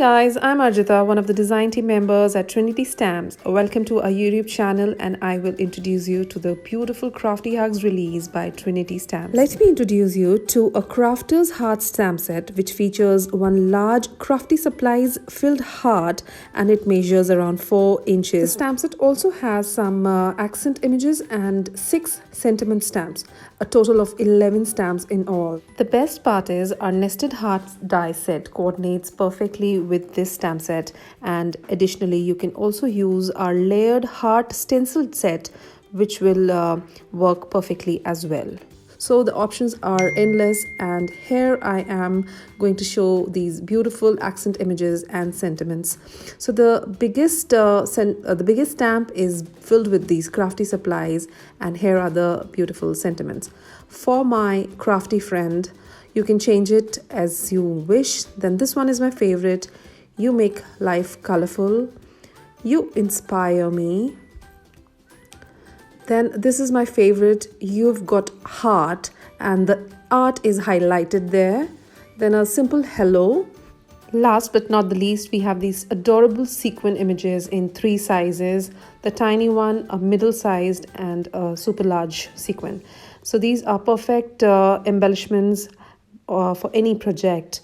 guys, I'm ARJITA, one of the design team members at Trinity Stamps. Welcome to our YouTube channel, and I will introduce you to the beautiful Crafty Hugs release by Trinity Stamps. Let me introduce you to a Crafter's Heart stamp set, which features one large Crafty Supplies filled heart, and it measures around 4 inches. The stamp set also has some accent images and 6 sentiment stamps, a total of 11 stamps in all. The best part is our nested heart die set coordinates perfectly with this stamp set, and additionally you can also use our layered heart stencil set, which will work perfectly as well. So the options are endless, and here I am going to show these beautiful accent images and sentiments. So the biggest stamp is filled with these crafty supplies, and here are the beautiful sentiments. For my crafty friend, you can change it as you wish. Then this one is my favorite. You make life colorful. You inspire me. Then this is my favorite. You've got heart, and the art is highlighted there. Then a simple hello. Last but not the least, we have these adorable sequin images in 3 sizes: the tiny one, a middle sized, and a super large sequin. So these are perfect embellishments for any project.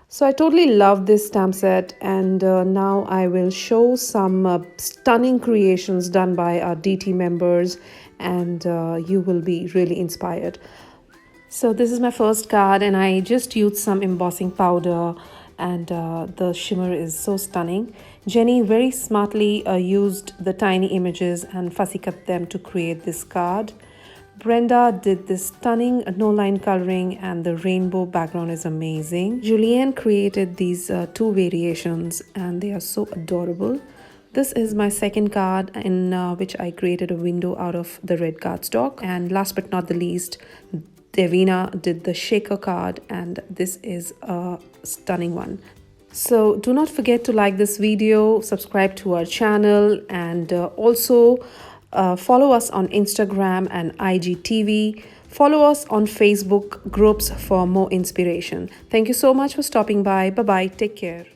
So I totally love this stamp set, and now I will show some stunning creations done by our DT members, and you will be really inspired. So this is my first card, and I just used some embossing powder, and the shimmer is so stunning. Jenny very smartly used the tiny images and fussy cut them to create this card. Brenda did this stunning no-line coloring, and the rainbow background is amazing. Julianne created these 2 variations, and they are so adorable. This is my second card, in which I created a window out of the red cardstock. And last but not the least, Devina did the shaker card, and this is a stunning one. So do not forget to like this video, subscribe to our channel, and also follow us on Instagram and IGTV. Follow us on Facebook groups for more inspiration. Thank you so much for stopping by. Bye-bye. Take care.